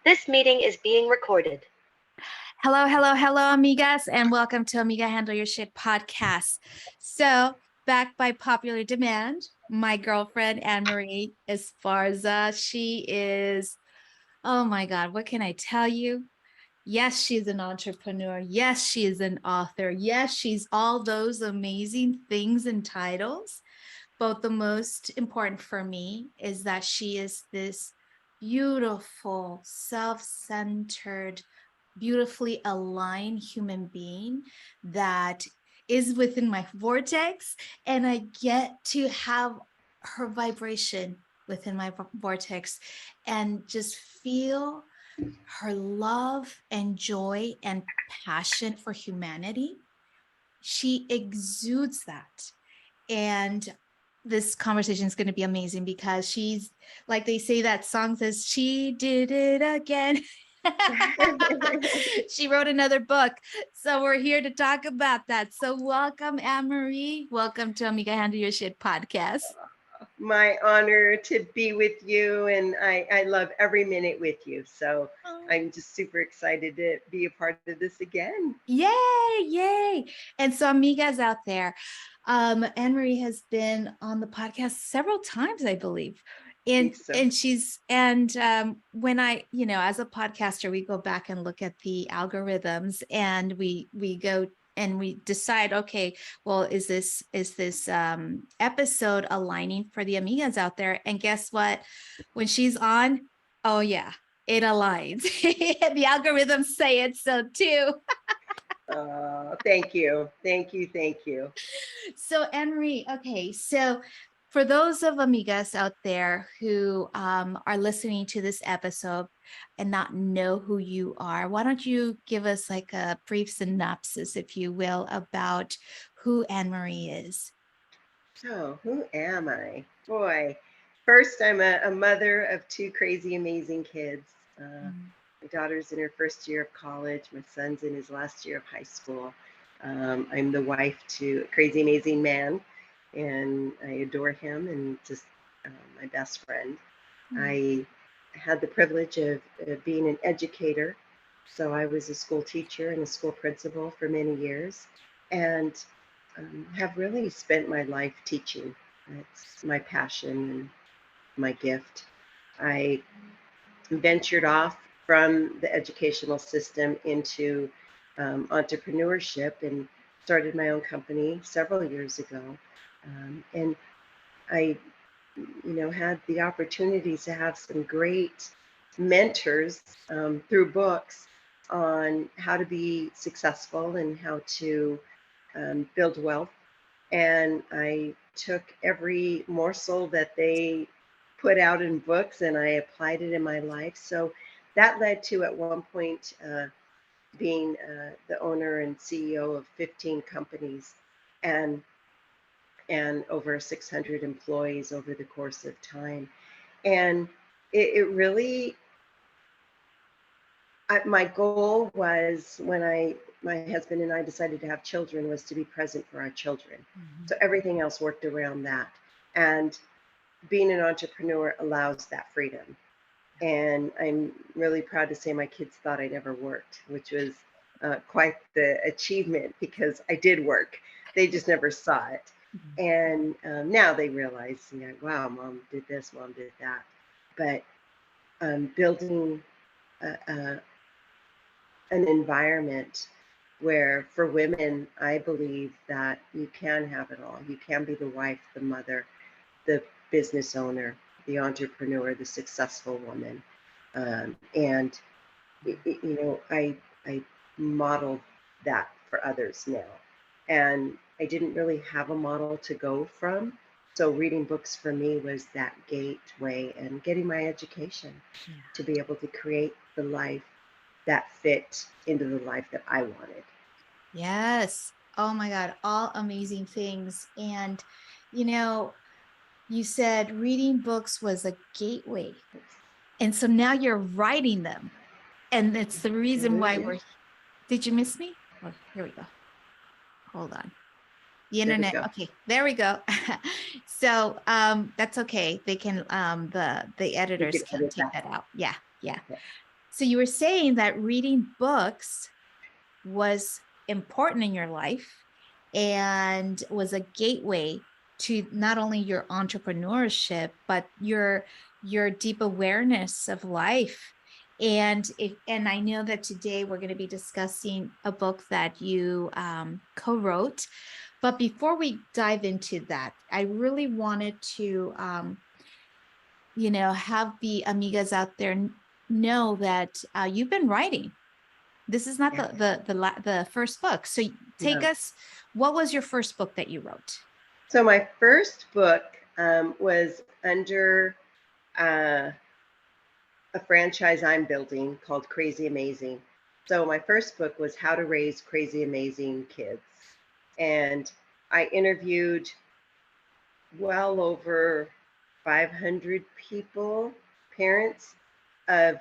This meeting is being recorded. Hello, hello, hello, amigas, and welcome to Amiga Handle Your Shit podcast. So, back by popular demand, my girlfriend, Anne-Marie Esparza, she is, oh my God, what can I tell you? Yes, she's an entrepreneur. Yes, she is an author. Yes, she's all those amazing things and titles. But the most important for me is that she is this beautiful, self-centered, beautifully aligned human being that is within my vortex, and I get to have her vibration within my vortex and just feel her love and joy and passion for humanity. She exudes that. And this conversation is going to be amazing because she's, like they say, that song says, she did it again. She wrote another book. So we're here to talk about that. So welcome, Anne-Marie. Welcome to Amiga Handle Your Shit podcast. My honor to be with you, and I love every minute with you. So I'm just super excited to be a part of this again. Yay, yay. And so amigas out there, Anne-Marie has been on the podcast several times, I believe. And she's, when I, as a podcaster, we go back and look at the algorithms, and we go and we decide, okay, well, is this episode aligning for the amigas out there? And guess what? When she's on, oh yeah, it aligns. The algorithms say it so too. Thank you. Thank you. Thank you. So Anne-Marie, okay, so for those of amigas out there who are listening to this episode and not know who you are, why don't you give us like a brief synopsis, if you will, about who Anne-Marie is? So who am I? Boy, first, I'm a mother of two crazy, amazing kids. My daughter's in her first year of college. My son's in his last year of high school. I'm the wife to a crazy, amazing man, and I adore him and just my best friend. I had the privilege of being an educator. So I was a school teacher and a school principal for many years, and have really spent my life teaching. It's my passion and my gift. I ventured off from the educational system into entrepreneurship and started my own company several years ago. And I, had the opportunity to have some great mentors through books on how to be successful and how to build wealth. And I took every morsel that they put out in books and I applied it in my life. So that led to, at one point, being the owner and CEO of 15 companies and over 600 employees over the course of time. And it really, my goal was, when my husband and I decided to have children, was to be present for our children. So everything else worked around that. And being an entrepreneur allows that freedom. And I'm really proud to say my kids thought I never worked, which was quite the achievement, because I did work. They just never saw it. And now they realize, wow, mom did this, mom did that. But building an environment where, for women, I believe that you can have it all. You can be the wife, the mother, the business owner, the entrepreneur, the successful woman. And I model that for others now. And I didn't really have a model to go from. So reading books for me was that gateway, and getting my education to be able to create the life that fit into the life that I wanted. Yes. Oh my God. All amazing things. And, you said reading books was a gateway. And so now you're writing them. And it's the reason why did you miss me? Oh, here we go. Hold on. The internet. Okay, there we go. So that's okay. They can, the editors can take that out. Yeah. Okay. So you were saying that reading books was important in your life and was a gateway to not only your entrepreneurship, but your deep awareness of life. And I know that today we're going to be discussing a book that you co-wrote. But before we dive into that, I really wanted to have the amigas out there know that you've been writing. This is not Yeah. the first book. So take No. us, what was your first book that you wrote? So my first book was under a franchise I'm building called Crazy Amazing. So my first book was How to Raise Crazy Amazing Kids. And I interviewed well over 500 people, parents of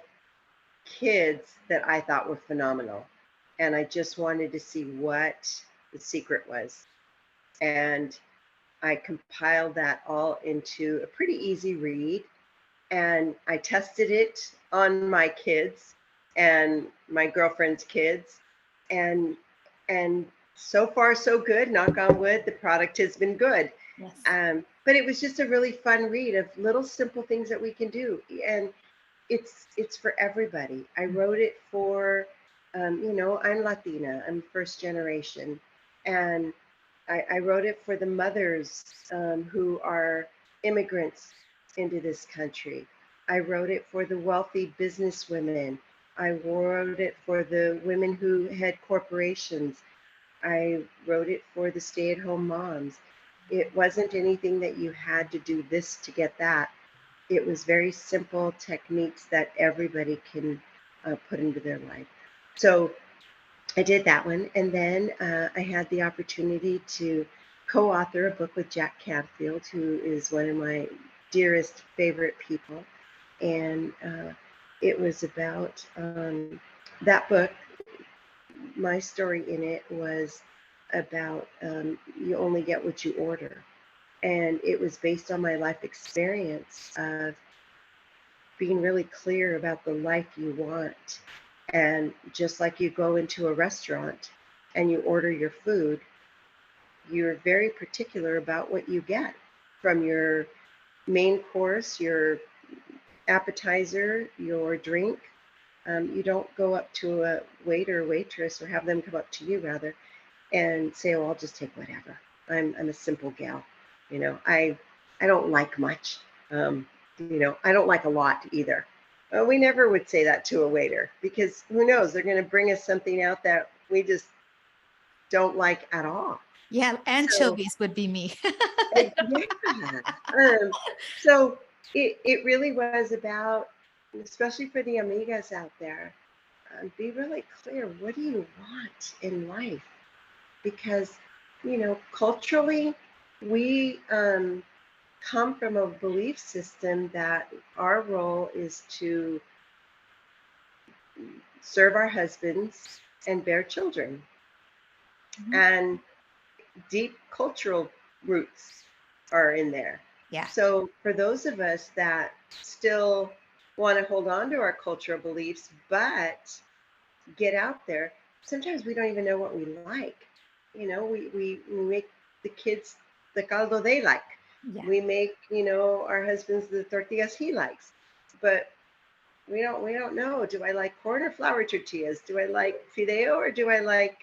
kids that I thought were phenomenal. And I just wanted to see what the secret was. And I compiled that all into a pretty easy read. And I tested it on my kids and my girlfriend's kids. And and so far so good, knock on wood, the product has been good. Yes. But it was just a really fun read of little simple things that we can do. And it's for everybody. I wrote it for, I'm Latina, I'm first generation, and I wrote it for the mothers who are immigrants into this country. I wrote it for the wealthy business women. I wrote it for the women who had corporations. I wrote it for the stay-at-home moms. It wasn't anything that you had to do this to get that. It was very simple techniques that everybody can put into their life. So I did that one. And then I had the opportunity to co-author a book with Jack Canfield, who is one of my dearest favorite people. And it was about that book. My story in it was about you only get what you order. And it was based on my life experience of being really clear about the life you want. And just like you go into a restaurant and you order your food, you're very particular about what you get from your main course, your appetizer, your drink. You don't go up to a waiter or waitress, or have them come up to you rather, and say, "Oh, I'll just take whatever. I'm a simple gal. I don't like much. I don't like a lot either." We never would say that to a waiter, because who knows, they're going to bring us something out that we just don't like at all. Yeah, anchovies would be me. Yeah. So it really was about, especially for the amigas out there, be really clear. What do you want in life? Because, culturally, we come from a belief system that our role is to serve our husbands and bear children. And deep cultural roots are in there. Yeah. So for those of us that still want to hold on to our cultural beliefs, but get out there, sometimes we don't even know what we like. We make the kids the caldo they like. Yeah. We make, our husbands the tortillas he likes. But we don't know. Do I like corn or flour tortillas? Do I like fideo, or do I like,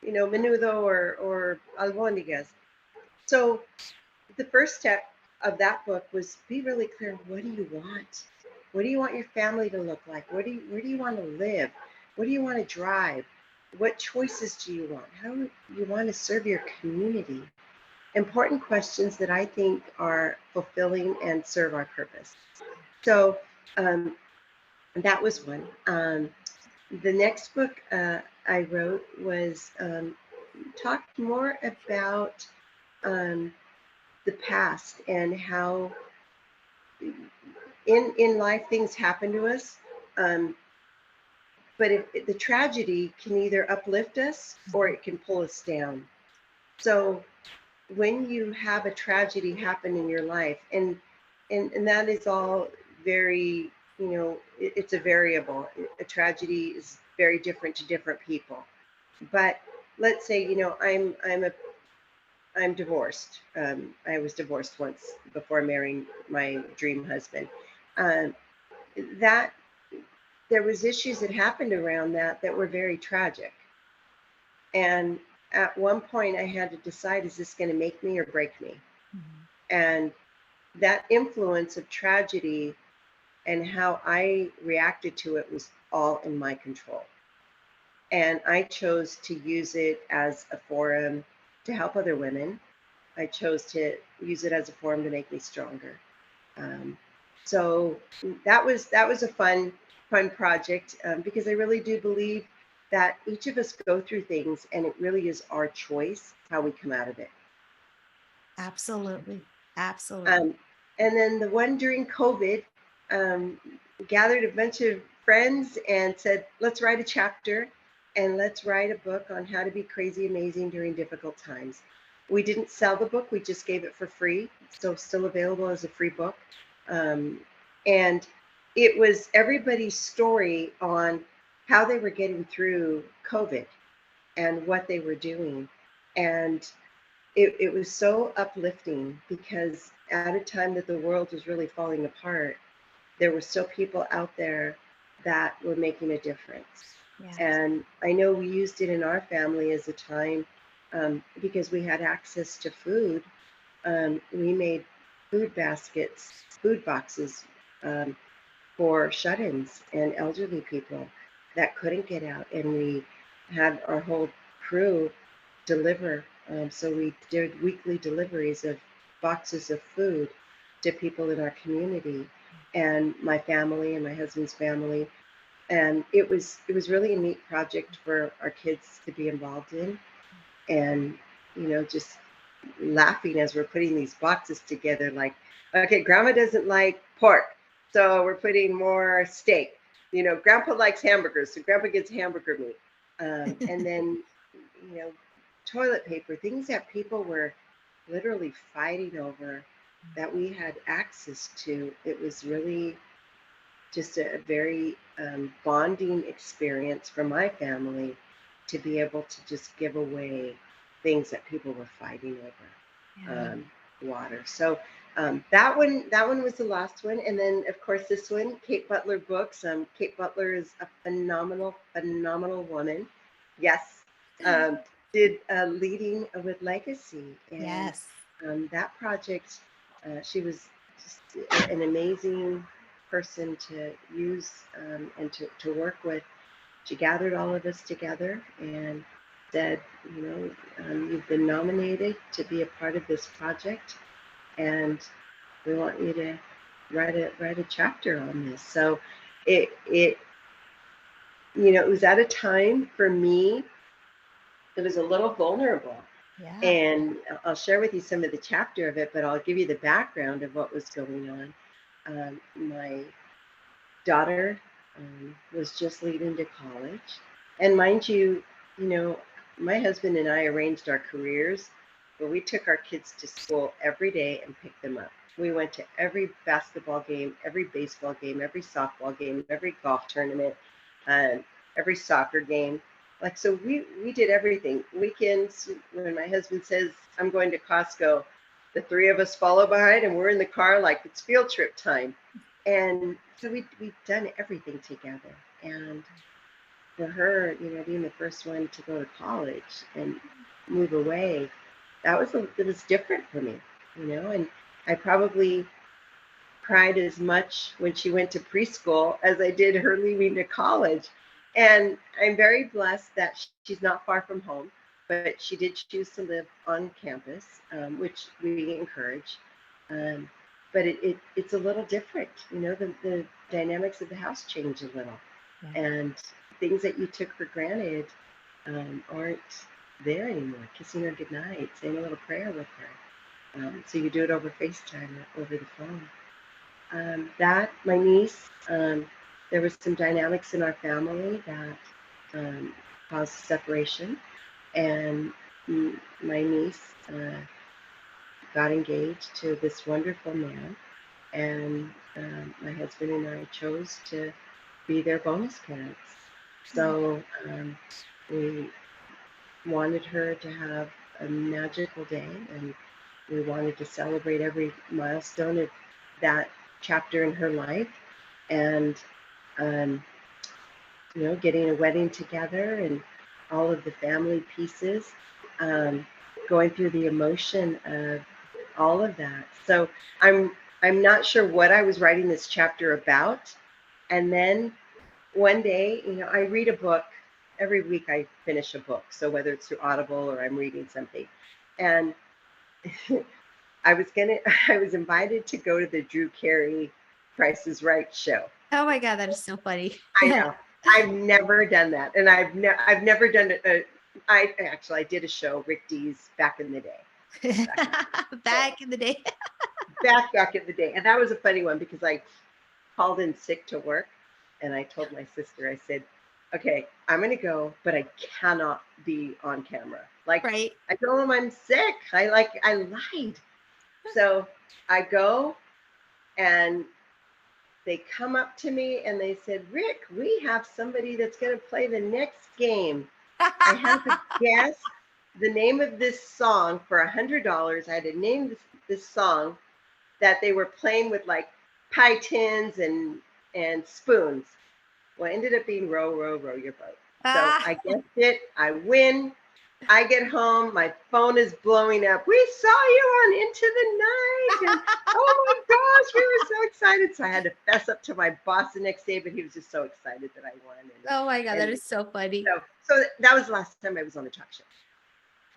menudo or albóndigas? So the first step of that book was be really clear. What do you want? What do you want your family to look like? Where do you want to live? What do you want to drive? What choices do you want? How do you want to serve your community? Important questions that I think are fulfilling and serve our purpose. So that was one. The next book I wrote was talked more about the past and how in life things happen to us, but the tragedy can either uplift us or it can pull us down. So when you have a tragedy happen in your life, and that is all very it's a variable. A tragedy is very different to different people. But let's say, I'm divorced. I was divorced once before marrying my dream husband. Um, that there was issues that happened around that were very tragic. And at one point, I had to decide: is this going to make me or break me? Mhm. And that influence of tragedy and how I reacted to it was all in my control. And I chose to use it as a forum to help other women. I chose to use it as a forum to make me stronger. Um, so that was a fun project, because I really do believe that each of us go through things, and it really is our choice how we come out of it. Absolutely. Absolutely. Um, and then the one during COVID, um, gathered a bunch of friends and said, let's write a chapter and let's write a book on how to be crazy amazing during difficult times. We didn't sell the book, we just gave it for free. So still available as a free book. Um, and it was everybody's story on how they were getting through COVID and what they were doing. And it was so uplifting, because at a time that the world was really falling apart, there were still people out there that were making a difference. Yes. And I know we used it in our family as a time, because we had access to food. We made food baskets, food boxes, um, for shut-ins and elderly people that couldn't get out. And we had our whole crew deliver. So we did weekly deliveries of boxes of food to people in our community, and my family and my husband's family. And it was really a neat project for our kids to be involved in. And just laughing as we're putting these boxes together, like, okay, grandma doesn't like pork, so we're putting more steak. Grandpa likes hamburgers, so grandpa gets hamburger meat. And then, you know toilet paper, things that people were literally fighting over, that we had access to. It was really just a very bonding experience for my family, to be able to just give away things that people were fighting over. Yeah. Water. So that one was the last one. And then, of course, this one, Kate Butler Books. Kate Butler is a phenomenal woman. Yes. um, did Leading with Legacy. And Yes. that project, she was just an amazing person to use, and to work with. She gathered all of us together and said, you've been nominated to be a part of this project, and we want you to write a chapter on this. So it it was at a time for me, it was a little vulnerable. Yeah. And I'll share with you some of the chapter of it, but I'll give you the background of what was going on. My daughter was just leaving to college. And mind you, you know, my husband and I arranged our careers where we took our kids to school every day and picked them up. We went to every basketball game, every baseball game, every softball game, every golf tournament, um, every soccer game. Like, so we did everything. Weekends, when my husband says, I'm going to Costco, the three of us follow behind, and we're in the car like it's field trip time. And so we'd done everything together. And for her, being the first one to go to college and move away, it was different for me, and I probably cried as much when she went to preschool as I did her leaving to college. And I'm very blessed that she's not far from home, but she did choose to live on campus, which we encourage. Um, but it's a little different. The dynamics of the house change a little, Yeah. and things that you took for granted aren't there anymore. Kissing her goodnight, saying a little prayer with her. So you do it over FaceTime or over the phone. That my niece, there was some dynamics in our family that um, caused separation, and my niece got engaged to this wonderful man, and my husband and I chose to be their bonus parents. So we wanted her to have a magical day, and we wanted to celebrate every milestone of that chapter in her life, and um, getting a wedding together and all of the family pieces, um, going through the emotion of all of that. So I'm not sure what I was writing this chapter about. And then one day, I read a book every week. I finish a book. So whether it's through Audible or I'm reading something, and I was invited to go to the Drew Carey Price is Right show. Oh my God, that is so funny. I know. I've never done that, and I've never done it. I did a show, Rick D's, back in the day. Back in the day. Back in the day, and that was a funny one because I called in sick to work, and I told my sister, I said, "Okay, I'm gonna go, but I cannot be on camera. Like, Right. I told them I'm sick. I lied." So I go, and they come up to me and they said, "Rick, we have somebody that's going to play the next game. I have to guess the name of this song for $100. I had to name this song that they were playing with like pie tins and spoons. Well, it ended up being Row, Row, Row Your Boat. So I guessed it. I win. I get home, my phone is blowing up. "We saw you on Into the Night." And oh my gosh, we were so excited. So I had to fess up to my boss the next day, but he was just so excited that I won. Oh my God, that is so funny. So that was the last time I was on the talk show.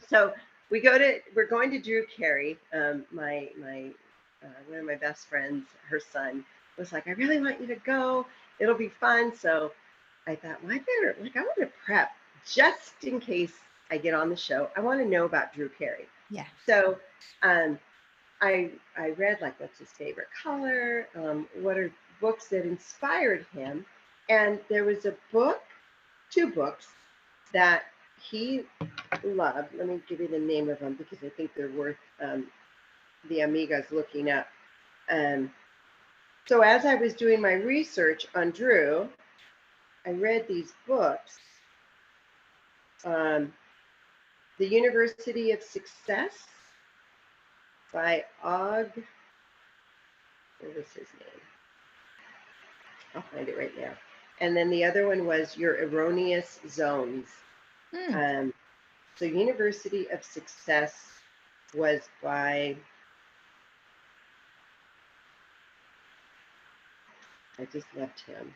So we're going to Drew Carey. My one of my best friends, her son, was like, "I really want you to go. It'll be fun." So I thought, well, I want to prep just in case I get on the show. I want to know about Drew Carey. Yeah. So I read like what's his favorite color, what are books that inspired him, and there was two books that he loved. Let me give you the name of them because I think they're worth the Amigas looking up. So as I was doing my research on Drew, I read these books. The University of Success by Og. What was his name? I'll find it right now. And then the other one was Your Erroneous Zones. So University of Success was by, I just left him,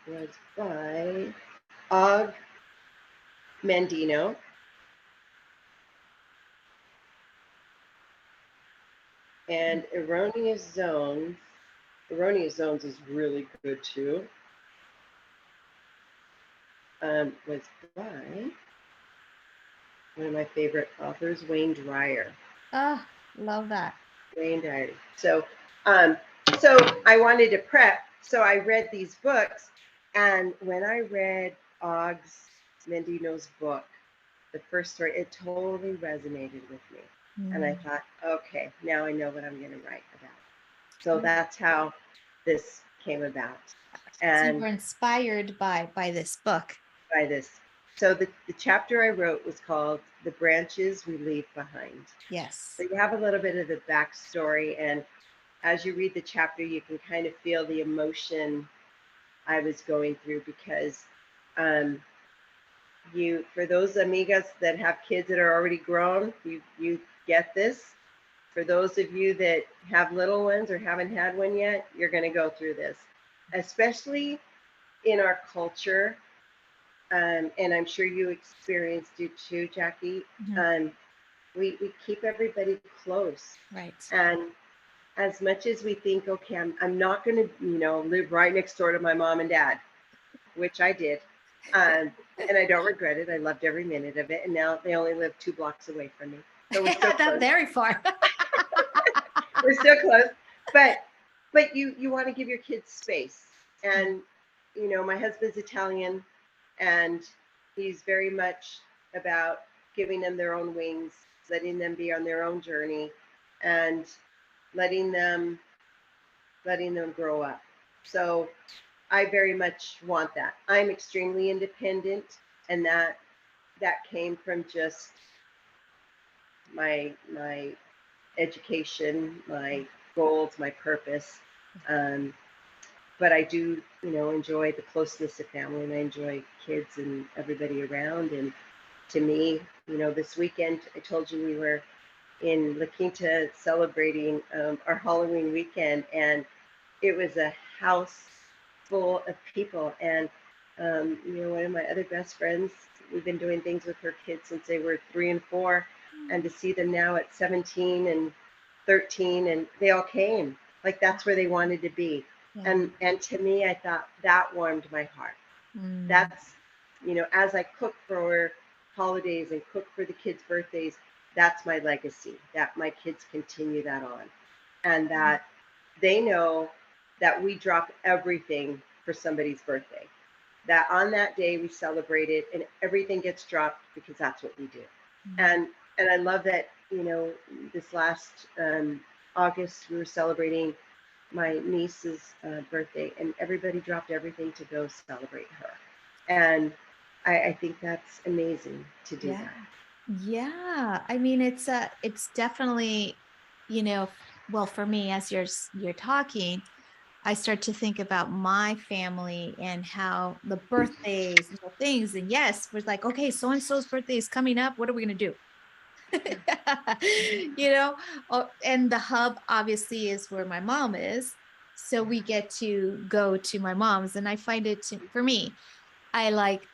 was by Og Mandino. And Erroneous Zones is really good too. Was by one of my favorite authors, Wayne Dyer. Oh, love that. Wayne Dyer. So I wanted to prep. So I read these books, and when I read Og's Mendino's book, the first story, it totally resonated with me. And I thought, okay, now I know what I'm going to write about. So that's how this came about. And so you were inspired by this book. By this. So the chapter I wrote was called The Branches We Leave Behind. Yes. So you have a little bit of the backstory, and as you read the chapter, you can kind of feel the emotion I was going through because for those amigas that have kids that are already grown, you get this. For those of you that have little ones or haven't had one yet, you're going to go through this, especially in our culture. And I'm sure you experienced it too, Jackie. We keep everybody close. Right. And as much as we think, okay, I'm not going to, live right next door to my mom and dad, which I did. And I don't regret it. I loved every minute of it. And now they only live 2 blocks away from me. So we're still close. Not very far. We're still close. But you want to give your kids space. And, my husband's Italian, and he's very much about giving them their own wings, letting them be on their own journey. And letting them grow up. So I very much want that. I'm extremely independent, and that came from just my education, my goals, my purpose. Um, but I do, enjoy the closeness of family, and I enjoy kids and everybody around. And to me, this weekend, I told you we were in La Quinta celebrating our Halloween weekend, and it was a house full of people. And one of my other best friends, we've been doing things with her kids since they were 3 and 4, and to see them now at 17 and 13, and they all came, like that's where they wanted to be. Yeah. And to me, I thought that warmed my heart. That's, as I cook for holidays and cook for the kids' birthdays, that's my legacy, that my kids continue that on, and that they know that we drop everything for somebody's birthday, that on that day we celebrate it and everything gets dropped because that's what we do. And I love that, this last August we were celebrating my niece's birthday, and everybody dropped everything to go celebrate her. And I think that's amazing to do Yeah. that. Yeah. I mean, it's definitely, well, for me, as you're talking, I start to think about my family and how the birthdays and the things. And yes, we're like, okay, so and so's birthday is coming up. What are we gonna do? you know, and the hub obviously is where my mom is. So we get to go to my mom's, and I find it for me, I like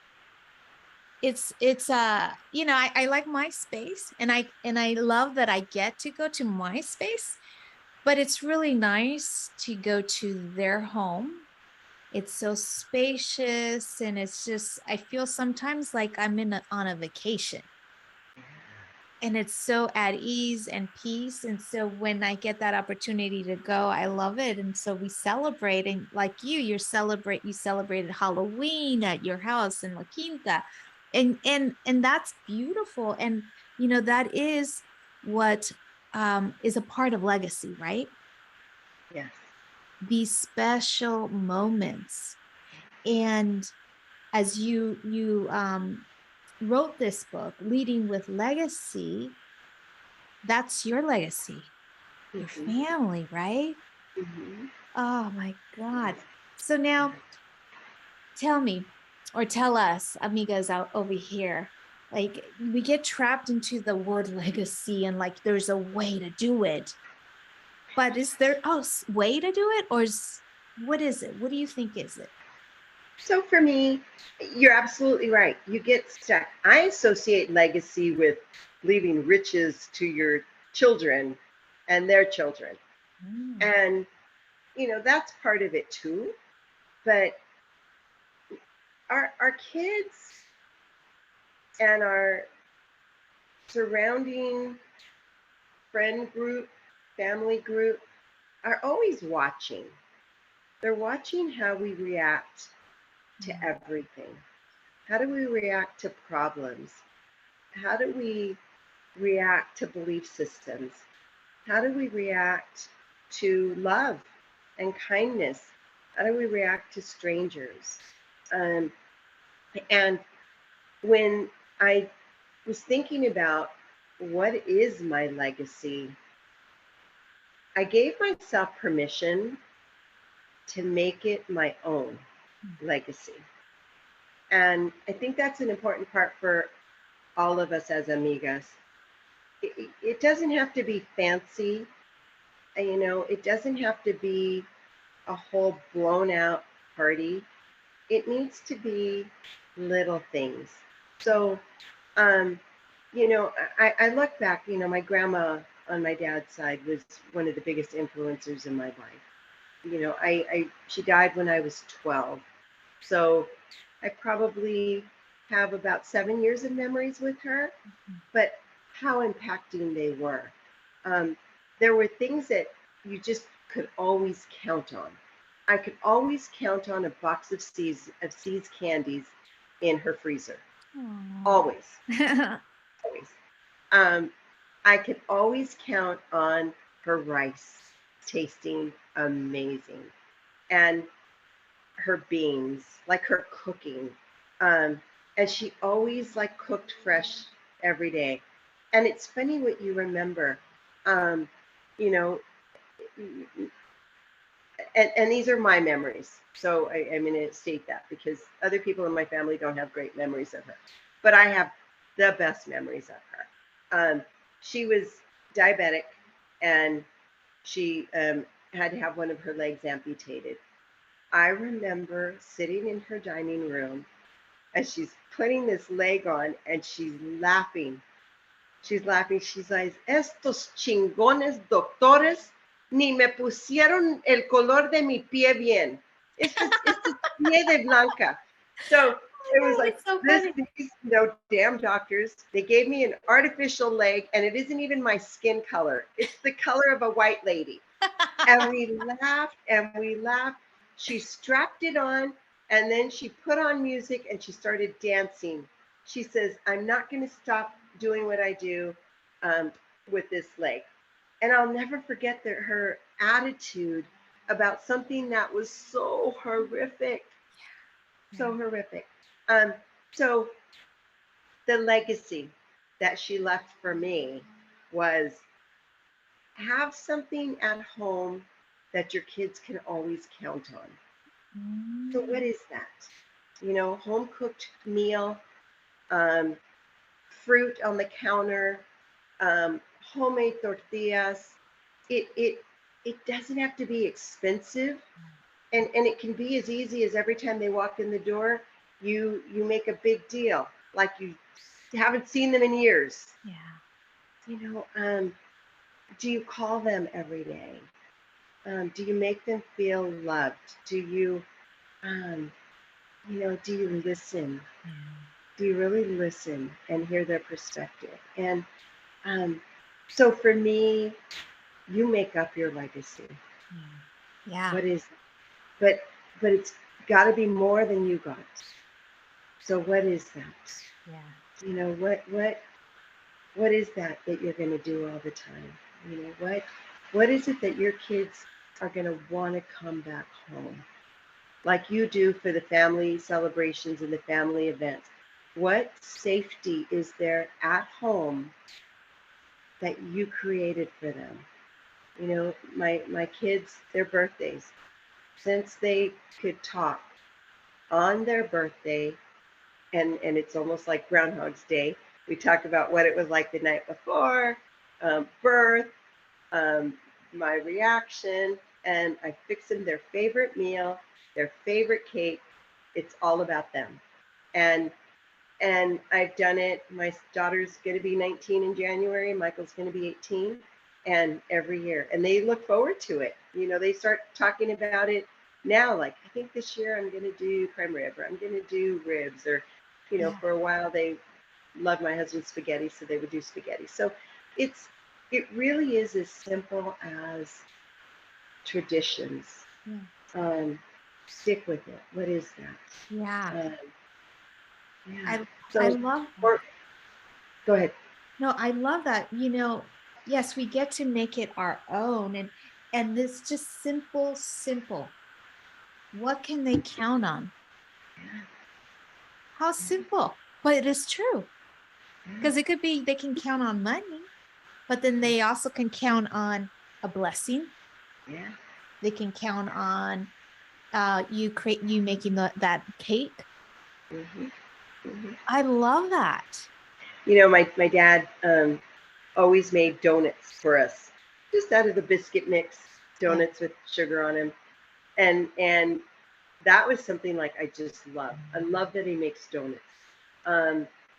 I like my space, and I love that I get to go to my space, but it's really nice to go to their home. It's so spacious, and it's just, I feel sometimes like I'm on a vacation, and it's so at ease and peace. And so when I get that opportunity to go, I love it. And so we celebrate, and like you celebrated Halloween at your house in La Quinta. And that's beautiful. And that is what is a part of legacy, right? Yes. These special moments. And as you wrote this book, Leading with Legacy, that's your legacy, your Mm-hmm. family, right? Mm-hmm. Oh my God. So now tell me, or tell us, amigas out over here, like we get trapped into the word legacy, and like there's a way to do it. But is there a way to do it, or what is it? What do you think is it? So for me, you're absolutely right. You get stuck. I associate legacy with leaving riches to your children and their children. Mm. And, that's part of it too. But our kids and our surrounding friend group, family group are always watching. They're watching how we react to everything. How do we react to problems? How do we react to belief systems? How do we react to love and kindness? How do we react to strangers? Um, and when I was thinking about what is my legacy, I gave myself permission to make it my own legacy. And I think that's an important part for all of us as amigas. It doesn't have to be fancy, it doesn't have to be a whole blown out party. It needs to be little things. So, um, I look back, my grandma on my dad's side was one of the biggest influencers in my life. She died when I was 12. So I probably have about 7 years of memories with her, but how impacting they were. Um, there were things that you just could always count on. I could always count on a box of C's candies in her freezer. Aw. Always, always. Um, I could always count on her rice tasting amazing, and her beans, like her cooking. And she always like cooked fresh every day. And it's funny what you remember. Um, you know, and these are my memories. So I'm going to state that because other people in my family don't have great memories of her, but I have the best memories of her. She was diabetic, and she had to have one of her legs amputated. I remember sitting in her dining room as she's putting this leg on, and she's laughing. She's laughing. She's like, estos chingones doctores ni me pusieron el color de mi pie bien. Este pie de blanca. So it was like, It's so this, funny. these, damn doctors, they gave me an artificial leg, and it isn't even my skin color. It's the color of a white lady. And we laughed and we laughed. She strapped it on, and then she put on music and she started dancing. She says, I'm not going to stop doing what I do with this leg. And I'll never forget her attitude about something that was so horrific, so horrific. So the legacy that she left for me was, have something at home that your kids can always count on. So what is that? Home cooked meal, um, fruit on the counter, homemade tortillas. It doesn't have to be expensive, and it can be as easy as every time they walk in the door, you make a big deal, like you haven't seen them in years. Do you call them every day? Do you make them feel loved? Do you, do you listen? Do you really listen and hear their perspective? And so for me, you make up your legacy. Yeah. What is, but it's got to be more than you got. So what is that? Yeah. What is that you're going to do all the time? What is it that your kids are going to want to come back home, like you do for the family celebrations and the family events? What safety is there at home that you created for them? My kids, their birthdays, since they could talk on their birthday, and it's almost like Groundhog's Day. We talk about what it was like the night before, birth, my reaction, and I fix them their favorite meal, their favorite cake. It's all about them. And I've done it. My daughter's going to be 19 in January. Michael's going to be 18, and every year. And they look forward to it. They start talking about it now. Like, I think this year I'm going to do prime rib, or I'm going to do ribs, or, for a while they loved my husband's spaghetti, so they would do spaghetti. So it really is as simple as traditions. Stick with it. What is that? Yeah. Yeah. I love that. Or, go ahead. No, I love that. Yes, we get to make it our own, and this just simple. What can they count on? How simple, but it is true. Because it could be they can count on money, but then they also can count on a blessing. Yeah. They can count on you making that cake. Mm-hmm. Mm-hmm. I love that. My dad always made donuts for us, just out of the biscuit mix, donuts with sugar on them, and that was something like I just love. I love that he makes donuts.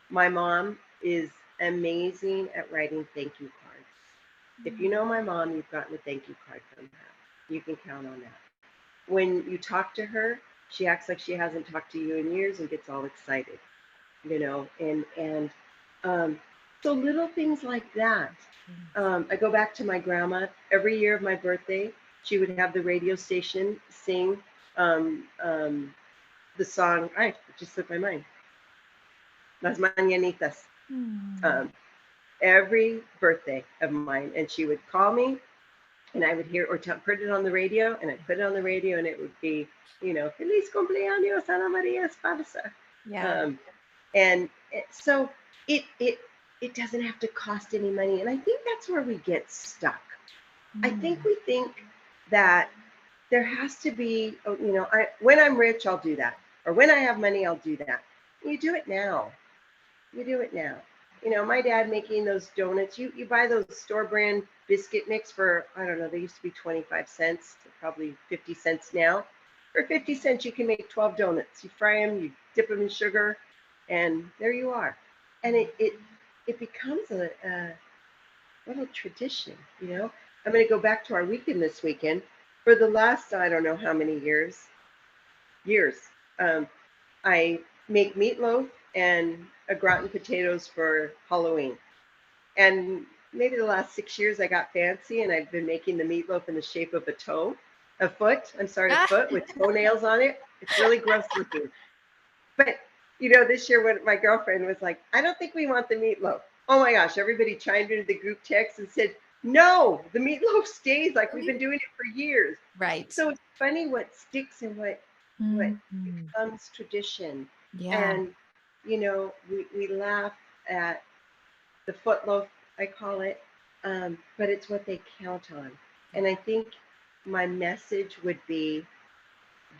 My mom is amazing at writing thank you cards. If you know my mom, you've gotten a thank you card from her. You can count on that. When you talk to her, she acts like she hasn't talked to you in years and gets all excited, and so little things like that. I go back to my grandma. Every year of my birthday, she would have the radio station sing the song. It just slipped my mind. Las Mañanitas. Every birthday of mine, and she would call me, and I would hear or put it on the radio, and I put it on the radio, and it would be, Feliz cumpleaños Ana Maria Esparza. Yeah. And so it doesn't have to cost any money, and I think that's where we get stuck. I think we think that there has to be, when I'm rich, I'll do that, or when I have money, I'll do that. You do it now. You do it now. My dad making those donuts. You buy those store brand biscuit mix for, I don't know, they used to be 25 cents, probably 50 cents now. For 50 cents, you can make 12 donuts. You fry them, you dip them in sugar, and there you are. And it becomes a little tradition. I'm going to go back to our weekend this weekend. For the last, I don't know how many years, I make meatloaf and a gratin potatoes for Halloween. And maybe the last 6 years I got fancy, and I've been making the meatloaf in the shape of a foot with toenails on it. It's really gross looking. But this year when my girlfriend was like, I don't think we want the meatloaf. Oh my gosh, everybody chimed into the group text and said, no, the meatloaf stays like we've been doing it for years. Right. So it's funny what sticks and what becomes tradition. Yeah. And we laugh at the footloaf, I call it, but it's what they count on. And I think my message would be,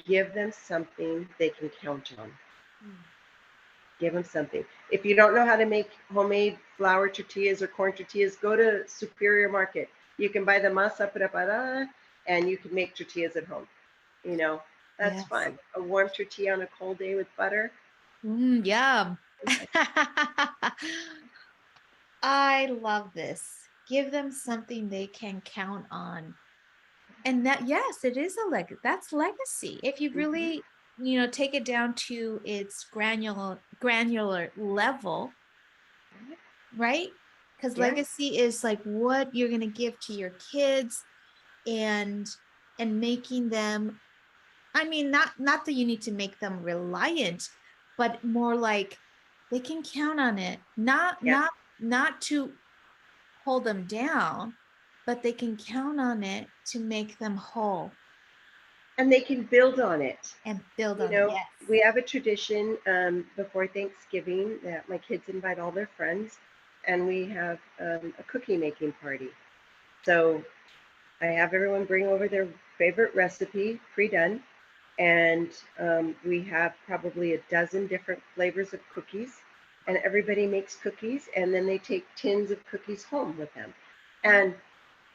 give them something they can count on. Give them something. If you don't know how to make homemade flour tortillas or corn tortillas, go to Superior Market. You can buy the masa preparada, and you can make tortillas at home. That's fun. A warm tortilla on a cold day with butter. Yum. I love this. Give them something they can count on. And that, yes, it is that's legacy. If you really, take it down to its granular level, right? Because legacy is like what you're going to give to your kids, and making them, I mean, not that you need to make them reliant, but more like they can count on it, not to hold them down, but they can count on it to make them whole. And they can build on it. And build on it, yes. We have a tradition before Thanksgiving that my kids invite all their friends, and we have a cookie making party. So I have everyone bring over their favorite recipe, pre-done, and we have probably a dozen different flavors of cookies, and everybody makes cookies, and then they take tins of cookies home with them. And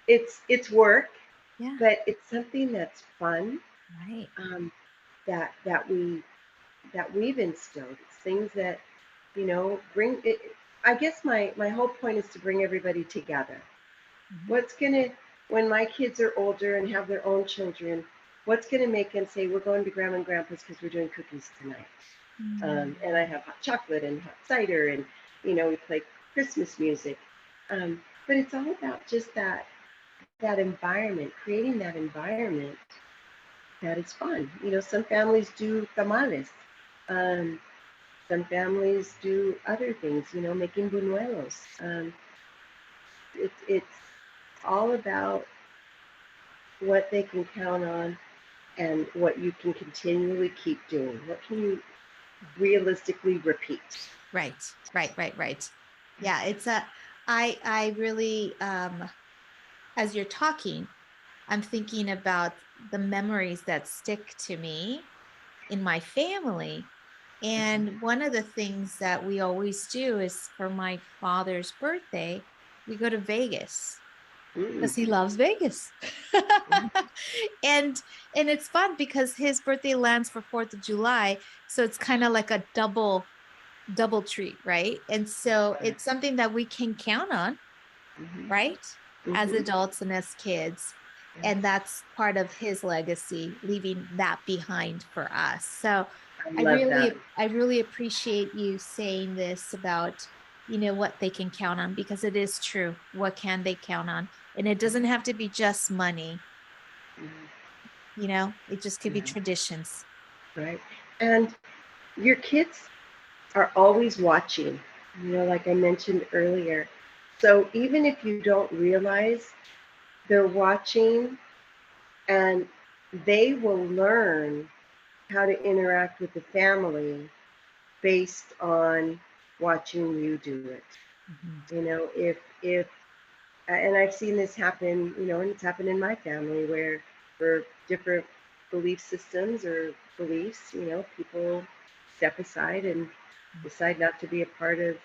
it's work, but it's something that's fun, right? That we've instilled. It's things that bring it. I guess my whole point is to bring everybody together. What's gonna, when my kids are older and have their own children, what's gonna make them say, we're going to Grandma and Grandpa's because we're doing cookies tonight? And I have hot chocolate and hot cider, and we play Christmas music. But it's all about just that environment, creating that environment that is fun. Some families do tamales. Some families do other things, making buñuelos. It's all about what they can count on and what you can continually keep doing. What can you realistically repeat? Right. Yeah, it's I really, as you're talking, I'm thinking about the memories that stick to me in my family. And one of the things that we always do is, for my father's birthday, we go to Vegas because he loves Vegas. And it's fun because his birthday lands for 4th of July. So it's kind of like a double treat, right? And so it's something that we can count on, right? As adults and as kids. And that's part of his legacy, leaving that behind for us. So I really appreciate you saying this about, what they can count on, because it is true. What can they count on? And it doesn't have to be just money. It just could be traditions. Right. And your kids are always watching, like I mentioned earlier. So even if you don't realize they're watching, and they will learn how to interact with the family based on watching you do it. Mhm. You know, if and I've seen this happen, you know, and it's happened in my family where for different belief systems or beliefs, you know, people step aside and decide not to be a part of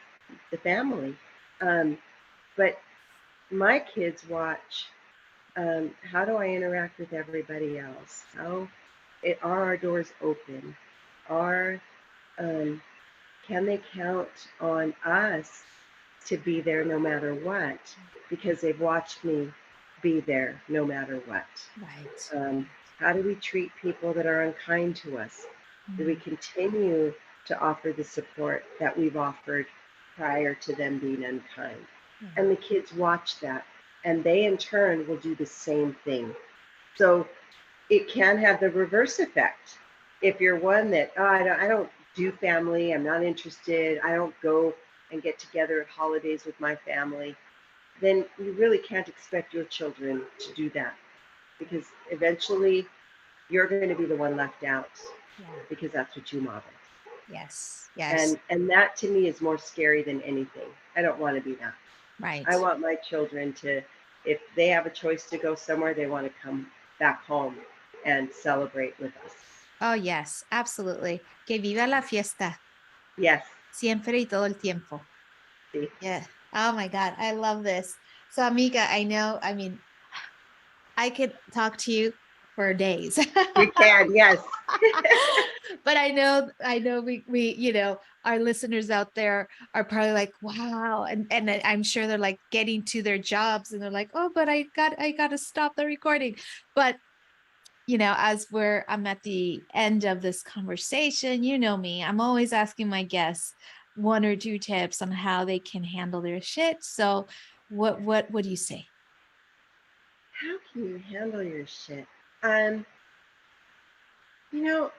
the family. Um, but my kids watch, how do I interact with everybody else? Are our doors open? Are um, can they count on us to be there no matter what? Because they've watched me be there no matter what. Right. Um, how do we treat people that are unkind to us? Do we Mm. continue to offer the support that we've offered prior to them being unkind? Yeah. And the kids watch that, and they in turn will do the same thing. So it can have the reverse effect. If you're one that, oh, I don't do family, I'm not interested, I don't go and get together at holidays with my family, then you really can't expect your children to do that, because eventually you're going to be the one left out Yeah. because that's what you model. Yes. Yes. And that to me is more scary than anything. I don't want to be that. Right. I want my children to, if they have a choice to go somewhere, they want to come back home and celebrate with us. Oh, yes, absolutely. Que viva la fiesta. Yes. Siempre y todo el tiempo. See, Yeah. Oh my God. I love this. So, amiga, I know, I mean, I could talk to you for days. you can. Yes. But I know we our listeners out there are probably like, wow. And I'm sure they're like getting to their jobs and they're like, oh, but I got to stop the recording. But as I'm at the end of this conversation, you know me, I'm always asking my guests one or two tips on how they can handle their shit. So what do you say? How can you handle your shit? Um, you know,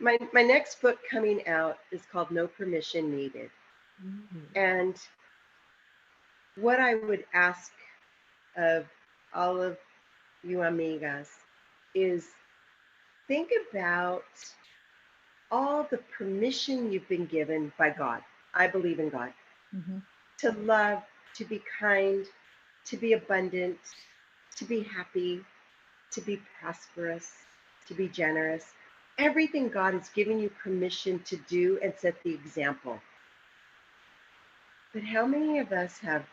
my next book coming out is called No Permission Needed. Mhm. And what I would ask of all of you amigas is think about all the permission you've been given by God. I believe in God. Mhm. To love, to be kind, to be abundant, to be happy, to be prosperous, to be generous. Everything God has given you permission to do and set the example. But how many of us have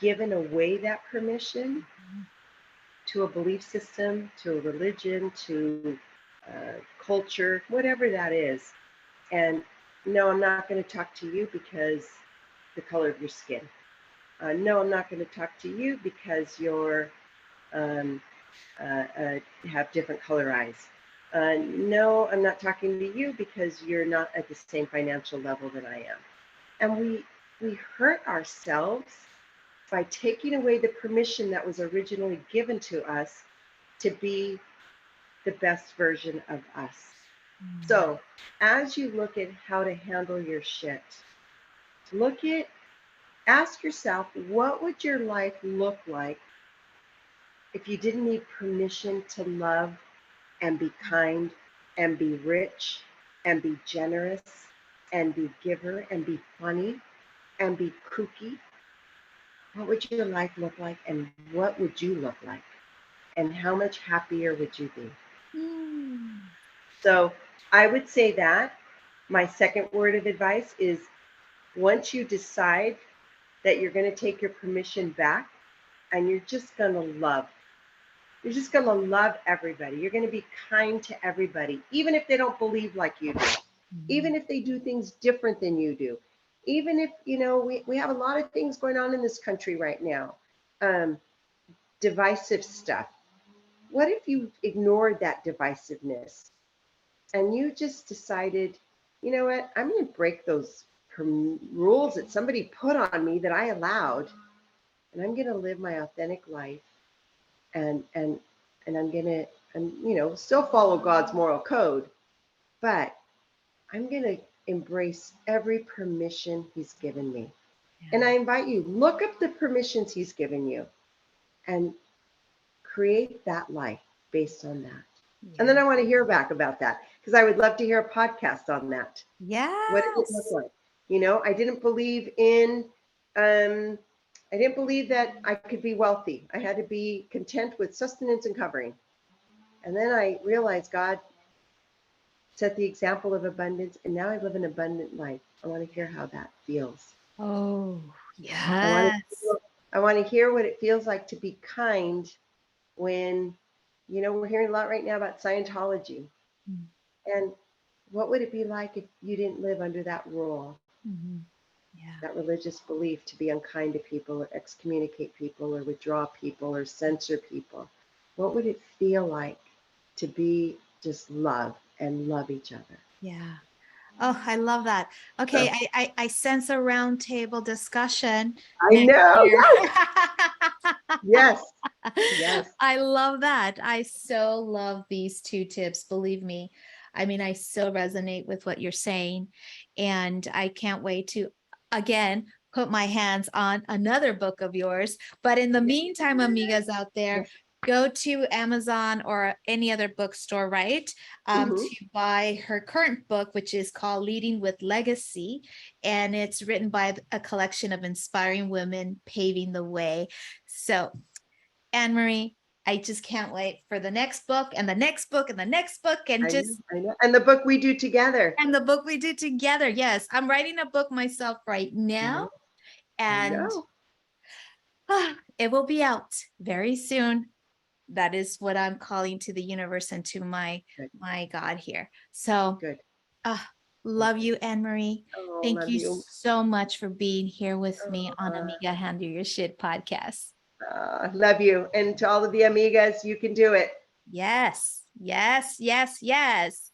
given away that permission to a belief system, to a religion, to culture, whatever that is? And no, I'm not going to talk to you because the color of your skin. No, I'm not going to talk to you because you're um, have different color eyes. No, I'm not talking to you because you're not at the same financial level that I am. And we hurt ourselves by taking away the permission that was originally given to us to be the best version of us. So, as you look at how to handle your shit, look at ask yourself, what would your life look like if you didn't need permission to love and be kind and be rich and be generous and be giver and be funny and be kooky? What would your life look like and what would you look like? And how much happier would you be? Mm. So I would say that my second word of advice is once you decide that you're going to take your permission back and you're just going to love, you're just going to love everybody. You're going to be kind to everybody, even if they don't believe like you do, even if they do things different than you do, even if, we have a lot of things going on in this country right now, um, divisive stuff. What if you ignored that divisiveness and you just decided, you know what, I'm going to break those rules that somebody put on me that I allowed, and I'm going to live my authentic life, and I'm going to, still follow God's moral code, but I'm going to embrace every permission He's given me. And I invite you, look up the permissions He's given you and create that life based on that. And then I want to hear back about that because I would love to hear a podcast on that. What did it look Yes. like? I didn't believe that I could be wealthy. I had to be content with sustenance and covering. And then I realized God set the example of abundance, and now I live an abundant life. I want to hear how that feels. Oh, I want yes. I want to hear what it feels like to be kind when, we're hearing a lot right now about Scientology. Mm. And what would it be like if you didn't live under that rule, Mhm. Yeah. that religious belief to be unkind to people or excommunicate people or withdraw people or censor people? What would it feel like to be just love and love each other? Yeah. Oh, I love that. Okay, So I sense a round table discussion I next know. year. Yes. Yes. I love that. I so love these two tips. Believe me. I mean, I so resonate with what you're saying. And I can't wait to, again, put my hands on another book of yours. But in the meantime, amigas out there, Yes. go to Amazon or any other bookstore, right? Mhm. To buy her current book, which is called Leading with Legacy. And it's written by a collection of inspiring women paving the way. So, Anne Marie, I just can't wait for the next book and the next book and the next book and I know. just I know. And the book we do together. and the book we did together. Yes, I'm writing a book myself right now, Mhm. I and know. it will be out very soon. That is what I'm calling to the universe and to Good. my God here. So, Good. uh, Good. love you, Anne Marie. Oh, Thank love you you. so much for being here with me on Uh, Amiga Handle Your Shit podcast. love you. And to all of the amigas, you can do it. Yes, yes, yes, yes.